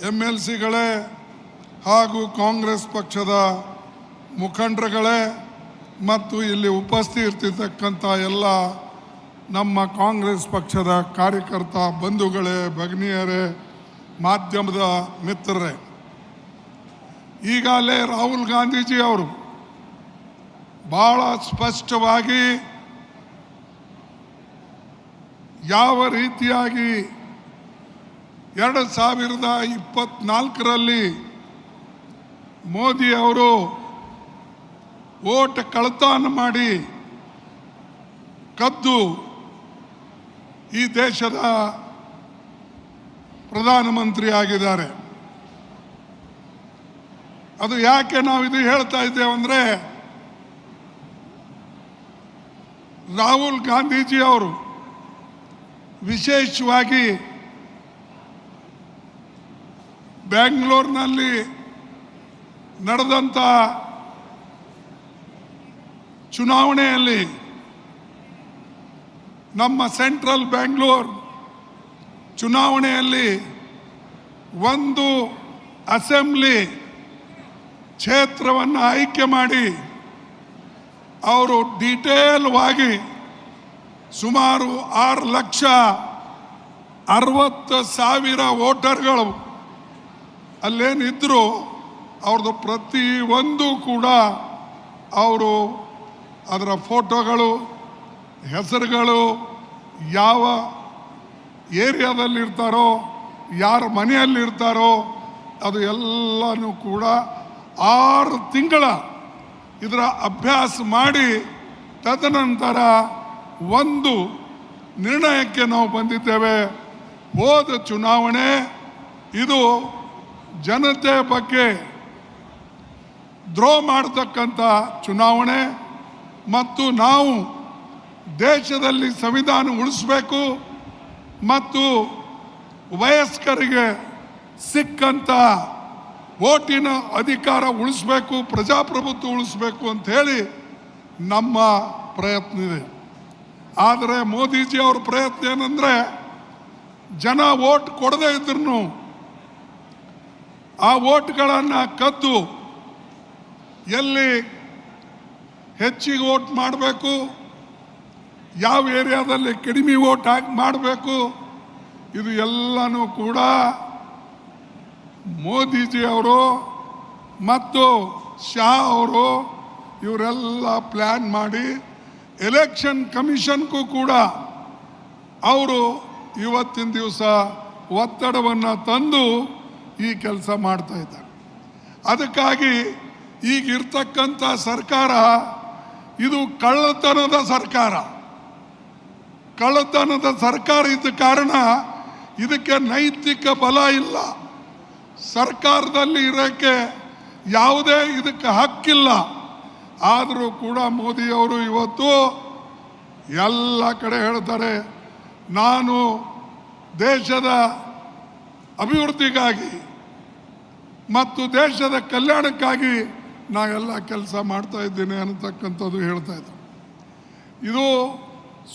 MLCಗಳೇ ಹಾಗೂ ಕಾಂಗ್ರೆಸ್ ಪಕ್ಷದ ಮುಖಂಡರುಗಳೇ ಮತ್ತು ಇಲ್ಲಿ ಉಪಸ್ಥಿತಿರ್ತಕ್ಕಂಥ ಎಲ್ಲ ನಮ್ಮ ಕಾಂಗ್ರೆಸ್ ಪಕ್ಷದ ಕಾರ್ಯಕರ್ತ ಬಂಧುಗಳೇ, ಭಗಿನಿಯರೇ, ಮಾಧ್ಯಮದ ಮಿತ್ರರೇ, ಈಗಾಗಲೇ ರಾಹುಲ್ ಗಾಂಧೀಜಿ ಅವರು ಬಹಳ ಸ್ಪಷ್ಟವಾಗಿ ಯಾವ ರೀತಿಯಾಗಿ 2024ರಲ್ಲಿ ಮೋದಿ ಅವರು ವೋಟ್ ಕಳ್ಳತನ ಮಾಡಿ ಕದ್ದು ಈ ದೇಶದ ಪ್ರಧಾನಮಂತ್ರಿ ಆಗಿದ್ದಾರೆ. ಅದು ಯಾಕೆ ನಾವು ಇದು ಹೇಳ್ತಾ ಇದ್ದೇವೆ ಅಂದರೆ, ರಾಹುಲ್ ಗಾಂಧೀಜಿ ಅವರು ವಿಶೇಷವಾಗಿ ಬೆಂಗಳೂರಿನಲ್ಲಿ ನಡೆದಂಥ ಚುನಾವಣೆಯಲ್ಲಿ ನಮ್ಮ ಸೆಂಟ್ರಲ್ ಬೆಂಗಳೂರು ಚುನಾವಣೆಯಲ್ಲಿ ಒಂದು ಅಸೆಂಬ್ಲಿ ಕ್ಷೇತ್ರವನ್ನು ಆಯ್ಕೆ ಮಾಡಿ ಅವರು ಡೀಟೇಲ್ವಾಗಿ ಸುಮಾರು 6,60,000 ವೋಟರ್ಗಳು ಅಲ್ಲೇನಿದ್ರು ಅವ್ರದ್ದು ಪ್ರತಿಯೊಂದು ಕೂಡ ಅವರು ಅದರ ಫೋಟೋಗಳು, ಹೆಸರುಗಳು, ಯಾವ ಏರಿಯಾದಲ್ಲಿರ್ತಾರೋ, ಯಾರ ಮನೆಯಲ್ಲಿರ್ತಾರೋ ಅದು ಎಲ್ಲನೂ ಕೂಡ 6 ತಿಂಗಳ ಇದರ ಅಭ್ಯಾಸ ಮಾಡಿ ತದನಂತರ ಒಂದು ನಿರ್ಣಯಕ್ಕೆ ನಾವು ಬಂದಿದ್ದೇವೆ. ಹೋದ ಚುನಾವಣೆ ಇದು ಜನತೆ ಬಗ್ಗೆ ದ್ರೋಹ ಮಾಡತಕ್ಕಂಥ ಚುನಾವಣೆ ಮತ್ತು ನಾವು ದೇಶದಲ್ಲಿ ಸಂವಿಧಾನ ಉಳಿಸಬೇಕು ಮತ್ತು ವಯಸ್ಕರಿಗೆ ಸಿಕ್ಕಂಥ ವೋಟಿನ ಅಧಿಕಾರ ಉಳಿಸಬೇಕು, ಪ್ರಜಾಪ್ರಭುತ್ವ ಉಳಿಸಬೇಕು ಅಂತ ಹೇಳಿ ನಮ್ಮ ಪ್ರಯತ್ನ ಇದೆ. ಆದರೆ ಮೋದಿಜಿ ಅವ್ರ ಪ್ರಯತ್ನ ಏನಂದರೆ, ಜನ ವೋಟ್ ಕೊಡದೇ ಇದ್ರೂ ಆ ವೋಟ್ಗಳನ್ನು ಕದ್ದು ಎಲ್ಲಿ ಹೆಚ್ಚಿಗೆ ವೋಟ್ ಮಾಡಬೇಕು, ಯಾವ ಏರಿಯಾದಲ್ಲಿ ಕಡಿಮೆ ವೋಟ್ ಮಾಡಬೇಕು, ಇದು ಎಲ್ಲನೂ ಕೂಡ ಮೋದಿಜಿ ಅವರು ಮತ್ತು ಶಾ ಅವರು ಇವರೆಲ್ಲ ಪ್ಲ್ಯಾನ್ ಮಾಡಿ ಎಲೆಕ್ಷನ್ ಕಮಿಷನ್ಗೂ ಕೂಡ ಅವರು ಇವತ್ತಿನ ದಿವಸ ಒತ್ತಡವನ್ನು ತಂದು ಈ ಕೆಲಸ ಮಾಡ್ತಾ ಇದ್ದಾರೆ. ಅದಕ್ಕಾಗಿ ಈಗಿರ್ತಕ್ಕಂಥ ಸರ್ಕಾರ ಇದು ಕಳ್ಳತನದ ಸರ್ಕಾರ ಇದ್ದ ಕಾರಣ ಇದಕ್ಕೆ ನೈತಿಕ ಬಲ ಇಲ್ಲ. ಸರ್ಕಾರದಲ್ಲಿ ಇರೋಕ್ಕೆ ಯಾವುದೇ ಇದಕ್ಕೆ ಹಕ್ಕಿಲ್ಲ. ಆದರೂ ಕೂಡ ಮೋದಿಯವರು ಇವತ್ತು ಎಲ್ಲ ಕಡೆ ಹೇಳ್ತಾರೆ, ನಾನು ದೇಶದ ಅಭಿವೃದ್ಧಿಗಾಗಿ ಮತ್ತು ದೇಶದ ಕಲ್ಯಾಣಕ್ಕಾಗಿ ನಾವೆಲ್ಲ ಕೆಲಸ ಮಾಡ್ತಾ ಇದ್ದೇನೆ ಅನ್ನತಕ್ಕಂಥದ್ದು ಹೇಳ್ತಾ ಇದ್ದಾರೆ. ಇದು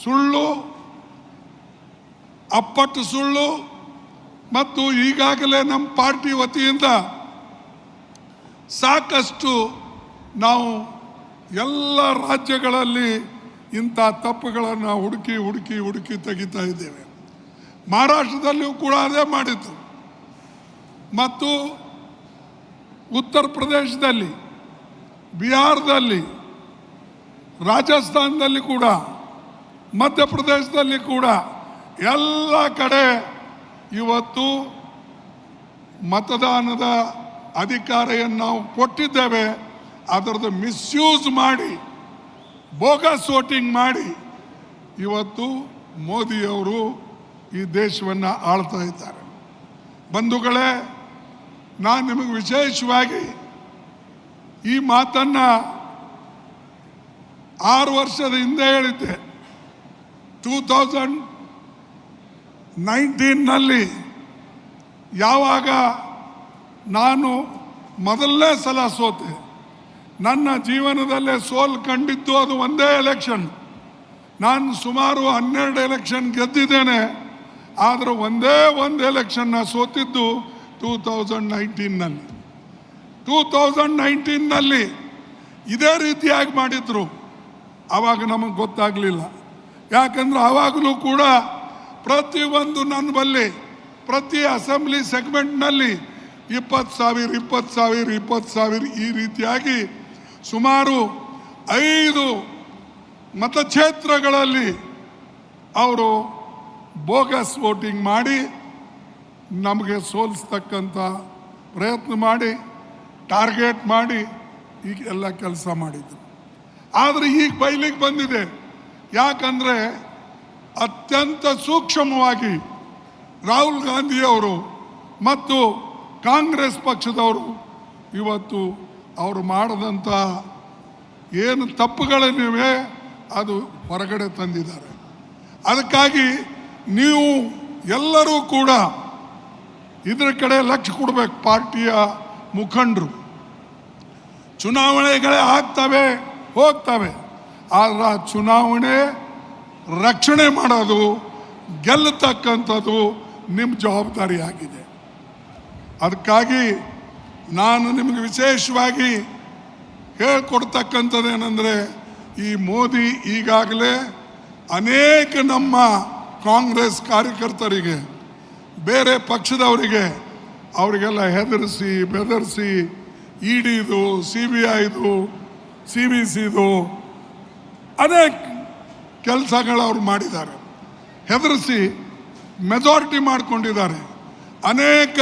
ಸುಳ್ಳು, ಅಪ್ಪಟ್ಟು ಸುಳ್ಳು. ಮತ್ತು ಈಗಾಗಲೇ ನಮ್ಮ ಪಾರ್ಟಿ ವತಿಯಿಂದ ಸಾಕಷ್ಟು ನಾವು ಎಲ್ಲ ರಾಜ್ಯಗಳಲ್ಲಿ ಇಂಥ ತಪ್ಪುಗಳನ್ನು ಹುಡುಕಿ ತೆಗಿತಾ ಇದ್ದೇವೆ. ಮಹಾರಾಷ್ಟ್ರದಲ್ಲಿಯೂ ಕೂಡ ಅದೇ ಮಾಡಿತ್ತು ಮತ್ತು ಉತ್ತರ ಪ್ರದೇಶದಲ್ಲಿ, ಬಿಹಾರದಲ್ಲಿ, ರಾಜಸ್ಥಾನದಲ್ಲಿ ಕೂಡ, ಮಧ್ಯಪ್ರದೇಶದಲ್ಲಿ ಕೂಡ ಎಲ್ಲ ಕಡೆ ಇವತ್ತು ಮತದಾನದ ಅಧಿಕಾರವನ್ನು ನಾವು ಕೊಟ್ಟಿದ್ದೇವೆ. ಅದರದ್ದು ಮಿಸ್ಯೂಸ್ ಮಾಡಿ, ಬೋಗಸ್ ವೋಟಿಂಗ್ ಮಾಡಿ ಇವತ್ತು ಮೋದಿಯವರು ಈ ದೇಶವನ್ನು ಆಳ್ತಾ ಇದ್ದಾರೆ. ಬಂಧುಗಳೇ, ನಾನು ನಿಮಗೆ ವಿಶೇಷವಾಗಿ ಈ ಮಾತನ್ನು 6 ವರ್ಷದ ಹಿಂದೆ ಹೇಳಿದ್ದೆ. 2019ನಲ್ಲಿ ಯಾವಾಗ ನಾನು ಮೊದಲನೇ ಸಲ ಸೋತೆ, ನನ್ನ ಜೀವನದಲ್ಲೇ ಸೋಲು ಕಂಡಿದ್ದು ಅದು ಒಂದೇ ಎಲೆಕ್ಷನ್. ನಾನು ಸುಮಾರು 12 ಎಲೆಕ್ಷನ್ ಗೆದ್ದಿದ್ದೇನೆ, ಆದರೆ ಒಂದೇ ಒಂದು ಎಲೆಕ್ಷನ್ನ ಸೋತಿದ್ದು 2019ನಲ್ಲಿ 2019ನಲ್ಲಿ ಇದೇ ರೀತಿಯಾಗಿ ಮಾಡಿದ್ರು. ಆವಾಗ ನಮಗೆ ಗೊತ್ತಾಗಲಿಲ್ಲ. ಯಾಕಂದ್ರೆ ಆವಾಗಲೂ ಕೂಡ ಪ್ರತಿಯೊಂದು ನನ್ನ ಬಲ್ಲಿ ಪ್ರತಿ ಅಸೆಂಬ್ಲಿ ಸೆಗ್ಮೆಂಟ್ನಲ್ಲಿ 20,000 ಈ ರೀತಿಯಾಗಿ ಸುಮಾರು 5 ಮತಕ್ಷೇತ್ರಗಳಲ್ಲಿ ಅವರು ಬೋಗಸ್ ವೋಟಿಂಗ್ ಮಾಡಿ ನಮಗೆ ಸೋಲಿಸ್ತಕ್ಕಂಥ ಪ್ರಯತ್ನ ಮಾಡಿ ಟಾರ್ಗೆಟ್ ಮಾಡಿ ಈಗ ಎಲ್ಲ ಕೆಲಸ ಮಾಡಿದ್ರು. ಆದರೆ ಈಗ ಬಯಲಿಗೆ ಬಂದಿದೆ. ಯಾಕಂದರೆ ಅತ್ಯಂತ ಸೂಕ್ಷ್ಮವಾಗಿ ರಾಹುಲ್ ಗಾಂಧಿಯವರು ಮತ್ತು ಕಾಂಗ್ರೆಸ್ ಪಕ್ಷದವರು ಇವತ್ತು ಅವರು ಮಾಡದಂಥ ಏನು ತಪ್ಪುಗಳೇನಿವೆ ಅದು ಹೊರಗಡೆ ತಂದಿದ್ದಾರೆ. ಅದಕ್ಕಾಗಿ ನೀವು ಎಲ್ಲರೂ ಕೂಡ ಇದರ ಕಡೆ ಲಕ್ಷ್ಯ ಕೊಡಬೇಕು. ಪಾರ್ಟಿಯ ಮುಖಂಡರು ಚುನಾವಣೆಗಳೇ ಆಗ್ತವೆ ಹೋಗ್ತವೆ, ಆದರೆ ಚುನಾವಣೆ ರಕ್ಷಣೆ ಮಾಡೋದು ಗೆಲ್ಲತಕ್ಕಂಥದ್ದು ನಿಮ್ಮ ಜವಾಬ್ದಾರಿಯಾಗಿದೆ. ಅದಕ್ಕಾಗಿ ನಾನು ನಿಮಗೆ ವಿಶೇಷವಾಗಿ ಹೇಳ್ಕೊಡ್ತಕ್ಕಂಥದ್ದೇನೆಂದರೆ, ಈ ಮೋದಿ ಈಗಾಗಲೇ ಅನೇಕ ನಮ್ಮ ಕಾಂಗ್ರೆಸ್ ಕಾರ್ಯಕರ್ತರಿಗೆ ಬೇರೆ ಪಕ್ಷದವರಿಗೆ ಅವರಿಗೆಲ್ಲ ಹೆದರಿಸಿ ಬೆದರಿಸಿ ಇಡಿದು CBIದು CBCದು ಅನೇಕ ಕೆಲಸಗಳು ಅವ್ರು ಮಾಡಿದ್ದಾರೆ. ಹೆದರಿಸಿ ಮೆಜಾರಿಟಿ ಮಾಡಿಕೊಂಡಿದ್ದಾರೆ. ಅನೇಕ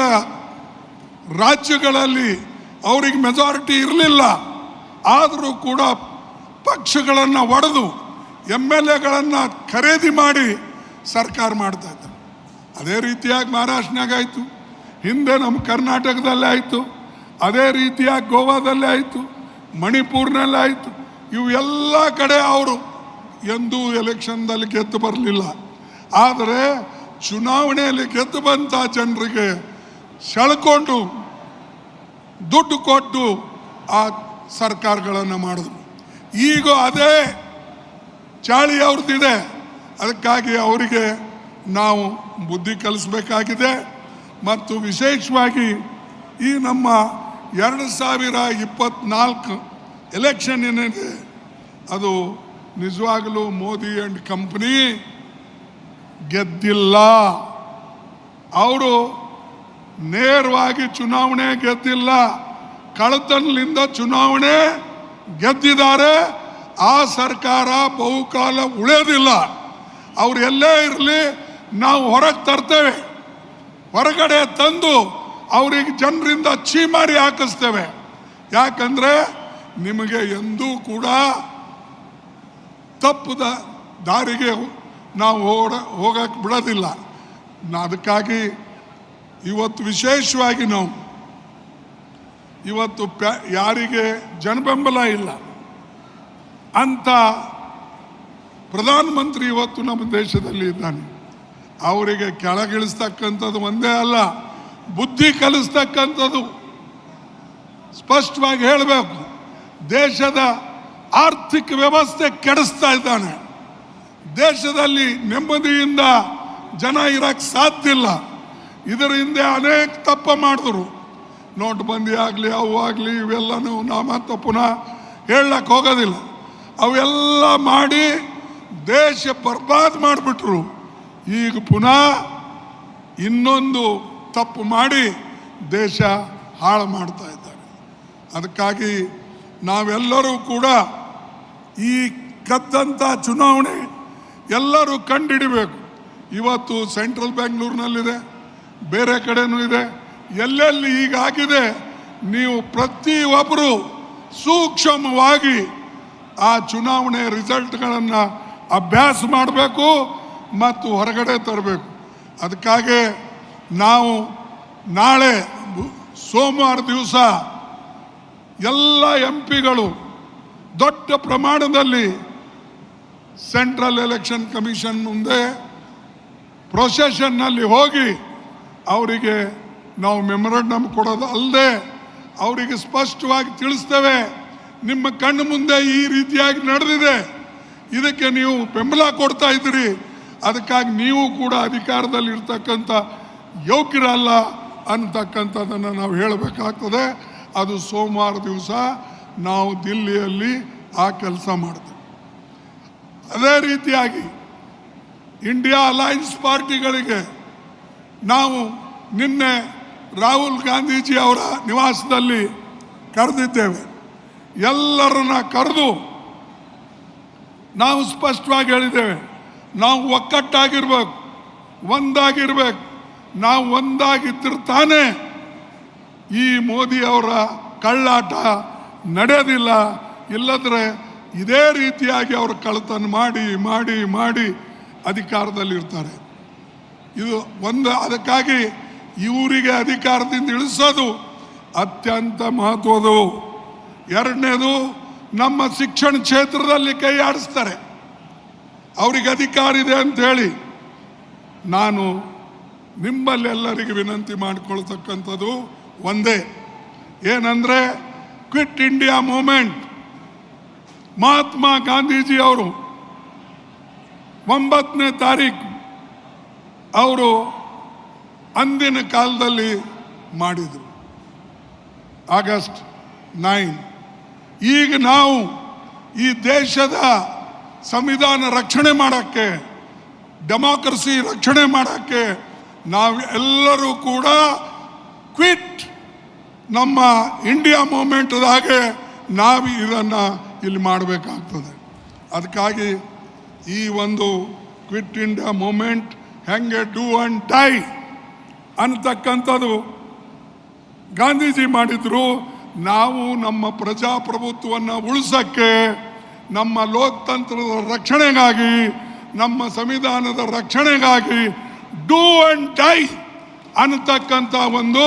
ರಾಜ್ಯಗಳಲ್ಲಿ ಅವರಿಗೆ ಮೆಜಾರಿಟಿ ಇರಲಿಲ್ಲ, ಆದರೂ ಕೂಡ ಪಕ್ಷಗಳನ್ನು ಒಡೆದು MLAಗಳನ್ನು ಖರೀದಿ ಮಾಡಿ ಸರ್ಕಾರ ಮಾಡ್ತಾ ಇದ್ದಾರೆ. ಅದೇ ರೀತಿಯಾಗಿ ಮಹಾರಾಷ್ಟ್ರನಾಗ ಆಯಿತು, ಹಿಂದೆ ನಮ್ಮ ಕರ್ನಾಟಕದಲ್ಲೇ ಆಯಿತು, ಅದೇ ರೀತಿಯಾಗಿ ಗೋವಾದಲ್ಲೇ ಆಯಿತು, ಮಣಿಪುರ್ನಲ್ಲೇ ಆಯಿತು. ಇವು ಎಲ್ಲ ಕಡೆ ಅವರು ಎಂದೂ ಎಲೆಕ್ಷನ್ದಲ್ಲಿ ಗೆದ್ದು ಬರಲಿಲ್ಲ. ಆದರೆ ಚುನಾವಣೆಯಲ್ಲಿ ಗೆದ್ದು ಬಂತ ಜನರಿಗೆ ಸೆಳ್ಕೊಂಡು ದುಡ್ಡು ಕೊಟ್ಟು ಆ ಸರ್ಕಾರಗಳನ್ನು ಮಾಡಿದ್ರು. ಈಗ ಅದೇ ಚಾಳಿ ಅವ್ರದ್ದಿದೆ. ಅದಕ್ಕಾಗಿ ಅವರಿಗೆ ನಾವು ಬುದ್ಧಿ ಕಲಿಸ್ಬೇಕಾಗಿದೆ. ಮತ್ತು ವಿಶೇಷವಾಗಿ ಈ ನಮ್ಮ 2024 ಎಲೆಕ್ಷನ್ ಏನಿದೆ ಅದು ನಿಜವಾಗಲೂ ಮೋದಿ ಆ್ಯಂಡ್ ಕಂಪ್ನಿ ಗೆದ್ದಿಲ್ಲ. ಅವರು ನೇರವಾಗಿ ಚುನಾವಣೆ ಗೆದ್ದಿಲ್ಲ, ಕಳ್ಳತನದಿಂದ ಚುನಾವಣೆ ಗೆದ್ದಿದ್ದಾರೆ. ಆ ಸರ್ಕಾರ ಬಹುಕಾಲ ಉಳಿಯೋದಿಲ್ಲ. ಅವ್ರು ಎಲ್ಲೇ ಇರಲಿ ನಾವು ಹೊರಗೆ ತರ್ತೇವೆ, ಹೊರಗಡೆ ತಂದು ಅವರಿಗೆ ಜನರಿಂದ ಚೀಮಾರಿ ಹಾಕಿಸ್ತೇವೆ. ಯಾಕಂದರೆ ನಿಮಗೆ ಎಂದೂ ಕೂಡ ತಪ್ಪದ ದಾರಿಗೆ ನಾವು ಹೋಗಕ್ಕೆ ಬಿಡೋದಿಲ್ಲ. ಅದಕ್ಕಾಗಿ ಇವತ್ತು ವಿಶೇಷವಾಗಿ ನಾವು ಇವತ್ತು ಯಾರಿಗೆ ಜನಬೆಂಬಲ ಇಲ್ಲ ಅಂತ ಪ್ರಧಾನಮಂತ್ರಿ ಇವತ್ತು ನಮ್ಮ ದೇಶದಲ್ಲಿ ಇದ್ದಾನೆ. ಅವರಿಗೆ ಕೆಳಗಿಳಿಸ್ತಕ್ಕಂಥದ್ದು ಒಂದೇ ಅಲ್ಲ, ಬುದ್ಧಿ ಕಲಿಸ್ತಕ್ಕಂಥದ್ದು ಸ್ಪಷ್ಟವಾಗಿ ಹೇಳಬೇಕು. ದೇಶದ ಆರ್ಥಿಕ ವ್ಯವಸ್ಥೆ ಕೆಡಿಸ್ತಾ ಇದ್ದಾನೆ. ದೇಶದಲ್ಲಿ ನೆಮ್ಮದಿಯಿಂದ ಜನ ಇರಕ್ಕೆ ಸಾಧ್ಯ ಇಲ್ಲ. ಇದರ ಹಿಂದೆ ಅನೇಕ ತಪ್ಪ ಮಾಡಿದ್ರು. ನೋಟ್ಬಂದಿ ಆಗಲಿ ಅವು ಆಗಲಿ ಇವೆಲ್ಲನೂ ನಾವು ಮತ್ತೆ ಪುನಃ ಹೇಳಕ್ಕೆ ಹೋಗೋದಿಲ್ಲ. ಅವೆಲ್ಲ ಮಾಡಿ ದೇಶ ಬರ್ಬಾದ್ ಮಾಡಿಬಿಟ್ರು. ಈಗ ಪುನಃ ಇನ್ನೊಂದು ತಪ್ಪು ಮಾಡಿ ದೇಶ ಹಾಳು ಮಾಡ್ತಾ ಇದ್ದಾರೆ. ಅದಕ್ಕಾಗಿ ನಾವೆಲ್ಲರೂ ಕೂಡ ಈ ಕದ್ದಂಥ ಚುನಾವಣೆ ಎಲ್ಲರೂ ಕಂಡುಹಿಡಿಬೇಕು. ಇವತ್ತು ಸೆಂಟ್ರಲ್ ಬೆಂಗಳೂರಿನಲ್ಲಿದೆ, ಬೇರೆ ಕಡೆನೂ ಇದೆ. ಎಲ್ಲೆಲ್ಲಿ ಹೀಗಾಗಿದೆ ನೀವು ಪ್ರತಿಯೊಬ್ಬರು ಸೂಕ್ಷ್ಮವಾಗಿ ಆ ಚುನಾವಣೆ ರಿಸಲ್ಟ್ಗಳನ್ನು ಅಭ್ಯಾಸ ಮಾಡಬೇಕು ಮತ್ತು ಹೊರಗಡೆ ತರಬೇಕು. ಅದಕ್ಕಾಗಿ ನಾವು ನಾಳೆ ಸೋಮವಾರ ದಿವಸ ಎಲ್ಲ MP ಗಳು ದೊಡ್ಡ ಪ್ರಮಾಣದಲ್ಲಿ ಸೆಂಟ್ರಲ್ ಎಲೆಕ್ಷನ್ ಕಮಿಷನ್ ಮುಂದೆ ಪ್ರೊಸೆಷನ್ನಲ್ಲಿ ಹೋಗಿ ಅವರಿಗೆ ನಾವು ಮೆಮೊರಂಡಮ್ ಕೊಡೋದು ಅಲ್ಲದೆ ಅವರಿಗೆ ಸ್ಪಷ್ಟವಾಗಿ ತಿಳಿಸ್ತೇವೆ, ನಿಮ್ಮ ಕಣ್ಣು ಮುಂದೆ ಈ ರೀತಿಯಾಗಿ ನಡೆದಿದೆ, ಇದಕ್ಕೆ ನೀವು ಬೆಂಬಲ ಕೊಡ್ತಾ ಇದ್ದೀರಿ, ಅದಕ್ಕಾಗಿ ನೀವು ಕೂಡ ಅಧಿಕಾರದಲ್ಲಿ ಇರ್ತಕ್ಕಂಥ ಯೋಗ್ಯರಲ್ಲ, ಅಂತಕ್ಕಂಥದ್ದನ್ನು ನಾವು ಹೇಳಬೇಕಾಗ್ತದೆ. ಅದು ಸೋಮವಾರ ದಿವಸ ನಾವು ದಿಲ್ಲಿಯಲ್ಲಿ ಆ ಕೆಲಸ ಮಾಡ್ತೇವೆ. ಅದೇ ರೀತಿಯಾಗಿ ಇಂಡಿಯಾ ಅಲೈನ್ಸ್ ಪಾರ್ಟಿಗಳಿಗೆ ನಾವು ನಿನ್ನೆ ರಾಹುಲ್ ಗಾಂಧೀಜಿ ಅವರ ನಿವಾಸದಲ್ಲಿ ಕರೆದಿದ್ದೇವೆ. ಎಲ್ಲರನ್ನ ಕರೆದು ನಾವು ಸ್ಪಷ್ಟವಾಗಿ ಹೇಳಿದ್ದೇವೆ, ನಾವು ಒಕ್ಕಟ್ಟಾಗಿರ್ಬೇಕು, ಒಂದಾಗಿರ್ಬೇಕು. ನಾವು ಒಂದಾಗಿದ್ದರೆ ತಾನೇ ಈ ಮೋದಿ ಅವರ ಕಳ್ಳಾಟ ನಡೆಯೋದಿಲ್ಲ. ಇಲ್ಲದ್ರೆ ಇದೇ ರೀತಿಯಾಗಿ ಅವರು ಕಳ್ಳತನ ಮಾಡಿ ಮಾಡಿ ಮಾಡಿ ಅಧಿಕಾರದಲ್ಲಿರ್ತಾರೆ. ಇದು ಒಂದು. ಅದಕ್ಕಾಗಿ ಇವರಿಗೆ ಅಧಿಕಾರದಿಂದ ಇಳಿಸೋದು ಅತ್ಯಂತ ಮಹತ್ವದು. ಎರಡನೇದು, ನಮ್ಮ ಶಿಕ್ಷಣ ಕ್ಷೇತ್ರದಲ್ಲಿ ಕೈ ಆಡಿಸ್ತಾರೆ. ಅವರಿಗೆ ಅಧಿಕಾರ ಇದೆ ಅಂಥೇಳಿ ನಾನು ನಿಮ್ಮಲ್ಲೆಲ್ಲರಿಗೆ ವಿನಂತಿ ಮಾಡಿಕೊಳ್ತಕ್ಕಂಥದ್ದು ಒಂದೇ, ಏನಂದರೆ Quit India movement. Mahatma Gandhiji ಅವರು 9ನೇ ತಾರೀಕು ಅವರು ಅಂದಿನ ಕಾಲದಲ್ಲಿ ಮಾಡಿದರು, ಆಗಸ್ಟ್ 9. ಈಗ ನಾವು ಈ ದೇಶದ ಸಂವಿಧಾನ ರಕ್ಷಣೆ ಮಾಡೋಕ್ಕೆ, ಡೆಮಾಕ್ರಸಿ ರಕ್ಷಣೆ ಮಾಡೋಕ್ಕೆ ನಾವು ಎಲ್ಲರೂ ಕೂಡ ಕ್ವಿಟ್ ನಮ್ಮ ಇಂಡಿಯಾ ಮೂಮೆಂಟ್ದಾಗೆ ನಾವು ಇದನ್ನು ಇಲ್ಲಿ ಮಾಡಬೇಕಾಗ್ತದೆ. ಅದಕ್ಕಾಗಿ ಈ ಒಂದು ಕ್ವಿಟ್ ಇಂಡಿಯಾ ಮೂಮೆಂಟ್ ಹೆಂಗೆ ಡೂ ಆ್ಯಂಡ್ ಡೈ ಅಂತಕ್ಕಂಥದ್ದು ಗಾಂಧೀಜಿ ಮಾಡಿದ್ರು. ನಾವು ನಮ್ಮ ಪ್ರಜಾಪ್ರಭುತ್ವವನ್ನು ಉಳಿಸೋಕ್ಕೆ, ನಮ್ಮ ಲೋಕತಂತ್ರದ ರಕ್ಷಣೆಗಾಗಿ, ನಮ್ಮ ಸಂವಿಧಾನದ ರಕ್ಷಣೆಗಾಗಿ ಡೂ ಆ್ಯಂಡ್ ಡೈ ಅನ್ನತಕ್ಕಂಥ ಒಂದು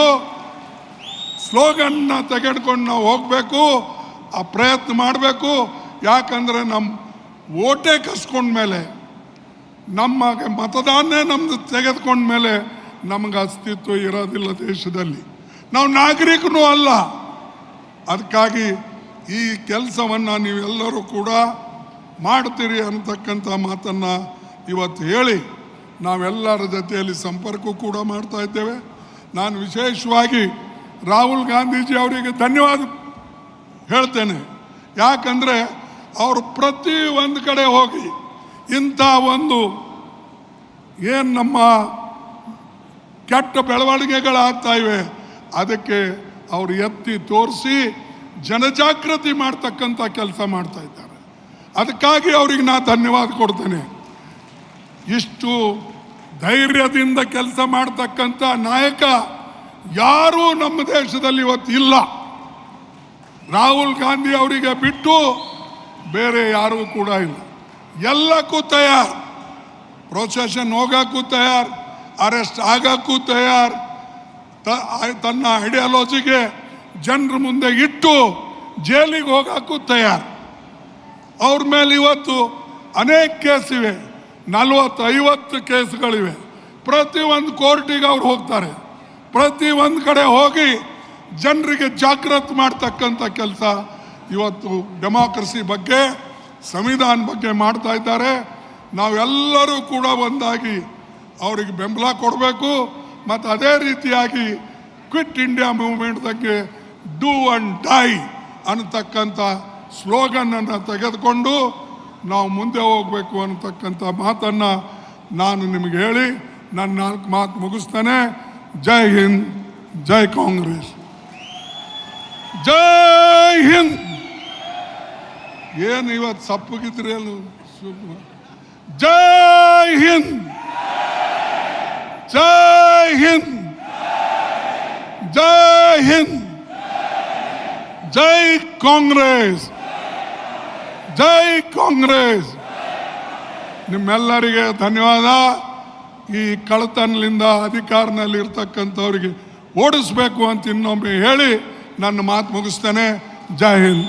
ಸ್ಲೋಗನ್ನ ತೆಗೆದುಕೊಂಡು ನಾವು ಹೋಗಬೇಕು, ಆ ಪ್ರಯತ್ನ ಮಾಡಬೇಕು. ಯಾಕಂದರೆ ನಮ್ಮ ಓಟೇ ಕಸ್ಕೊಂಡ್ಮೇಲೆ, ನಮಗೆ ಮತದಾನ ನಮ್ಮದು ತೆಗೆದುಕೊಂಡ್ಮೇಲೆ ನಮಗೆ ಅಸ್ತಿತ್ವ ಇರೋದಿಲ್ಲ ದೇಶದಲ್ಲಿ, ನಾವು ನಾಗರಿಕನೂ ಅಲ್ಲ. ಅದಕ್ಕಾಗಿ ಈ ಕೆಲಸವನ್ನು ನೀವೆಲ್ಲರೂ ಕೂಡ ಮಾಡ್ತೀರಿ ಅನ್ನತಕ್ಕಂಥ ಮಾತನ್ನು ಇವತ್ತು ಹೇಳಿ ನಾವೆಲ್ಲರ ಜೊತೆಯಲ್ಲಿ ಸಂಪರ್ಕ ಕೂಡ ಮಾಡ್ತಾ ಇದ್ದೇವೆ. ನಾನು ವಿಶೇಷವಾಗಿ ರಾಹುಲ್ ಗಾಂಧೀಜಿ ಅವರಿಗೆ ಧನ್ಯವಾದ ಹೇಳ್ತೇನೆ. ಯಾಕಂದರೆ ಅವರು ಪ್ರತಿ ಒಂದು ಕಡೆ ಹೋಗಿ ಇಂಥ ಒಂದು ಏನು ನಮ್ಮ ಕೆಟ್ಟ ಬೆಳವಣಿಗೆಗಳಾಗ್ತಾ ಇವೆ ಅದಕ್ಕೆ ಅವರು ಎತ್ತಿ ತೋರಿಸಿ ಜನಜಾಗೃತಿ ಮಾಡ್ತಕ್ಕಂಥ ಕೆಲಸ ಮಾಡ್ತಾ ಇದ್ದಾರೆ. ಅದಕ್ಕಾಗಿ ಅವರಿಗೆ ನಾನು ಧನ್ಯವಾದ ಕೊಡ್ತೇನೆ. ಇಷ್ಟು ಧೈರ್ಯದಿಂದ ಕೆಲಸ ಮಾಡ್ತಕ್ಕಂಥ ನಾಯಕ ಯಾರೂ ನಮ್ಮ ದೇಶದಲ್ಲಿ ಇವತ್ತು ಇಲ್ಲ. ರಾಹುಲ್ ಗಾಂಧಿ ಅವರಿಗೆ ಬಿಟ್ಟು ಬೇರೆ ಯಾರೂ ಕೂಡ ಇಲ್ಲ. ಎಲ್ಲಕ್ಕೂ ತಯಾರು, ಪ್ರೊಸೆಷನ್ ಹೋಗೋಕ್ಕೂ ತಯಾರು, ಅರೆಸ್ಟ್ ಆಗೋಕ್ಕೂ ತಯಾರು, ತನ್ನ ಐಡಿಯಾಲಜಿಗೆ ಜನರ ಮುಂದೆ ಇಟ್ಟು ಜೈಲಿಗೆ ಹೋಗೋಕ್ಕೂ ತಯಾರು. ಅವ್ರ ಮೇಲೆ ಇವತ್ತು ಅನೇಕ ಕೇಸ್ ಇವೆ, 40-50 ಕೇಸ್ಗಳಿವೆ. ಪ್ರತಿ ಒಂದು ಕೋರ್ಟಿಗೆ ಅವ್ರು ಹೋಗ್ತಾರೆ, ಪ್ರತಿ ಒಂದು ಕಡೆ ಹೋಗಿ ಜನರಿಗೆ ಜಾಗೃತಿ ಮಾಡ್ತಕ್ಕಂಥ ಕೆಲಸ ಇವತ್ತು ಡೆಮಾಕ್ರಸಿ ಬಗ್ಗೆ, ಸಂವಿಧಾನ ಬಗ್ಗೆ ಮಾಡ್ತಾ ಇದ್ದಾರೆ. ನಾವೆಲ್ಲರೂ ಕೂಡ ಒಂದಾಗಿ ಅವರಿಗೆ ಬೆಂಬಲ ಕೊಡಬೇಕು. ಮತ್ತು ಅದೇ ರೀತಿಯಾಗಿ ಕ್ವಿಟ್ ಇಂಡಿಯಾ ಮೂವ್ಮೆಂಟ್ ಬಗ್ಗೆ ಡೂ ಆ್ಯಂಡ್ ಡೈ ಅನ್ನತಕ್ಕಂಥ ಸ್ಲೋಗನನ್ನು ತೆಗೆದುಕೊಂಡು ನಾವು ಮುಂದೆ ಹೋಗಬೇಕು ಅನ್ನತಕ್ಕಂಥ ಮಾತನ್ನು ನಾನು ನಿಮಗೆ ಹೇಳಿ ನನ್ನ 4 ಮಾತು ಮುಗಿಸ್ತೇನೆ. ಜೈ ಹಿಂದ್, ಜೈ ಕಾಂಗ್ರೆಸ್, ಜೈ ಹಿಂದ್. ಏನು ಇವತ್ತು ಸಪ್ಪಗಿದ್ರಿ ಅಲ್ಲ, ಜೈ ಹಿಂದ್, ಜೈ ಹಿಂದ್, ಜೈ ಹಿಂದ್, ಜೈ ಕಾಂಗ್ರೆಸ್, ಜೈ ಕಾಂಗ್ರೆಸ್. ನಿಮ್ಮೆಲ್ಲರಿಗೆ ಧನ್ಯವಾದ. ಈ ಕಳ್ಳತನದಿಂದ ಅಧಿಕಾರದಲ್ಲಿ ಇರ್ತಕ್ಕಂಥವ್ರಿಗೆ ಓಡಿಸ್ಬೇಕು ಅಂತ ಇನ್ನೊಮ್ಮೆ ಹೇಳಿ ನನ್ನ ಮಾತು ಮುಗಿಸ್ತೇನೆ. ಜೈ ಹಿಂದ್.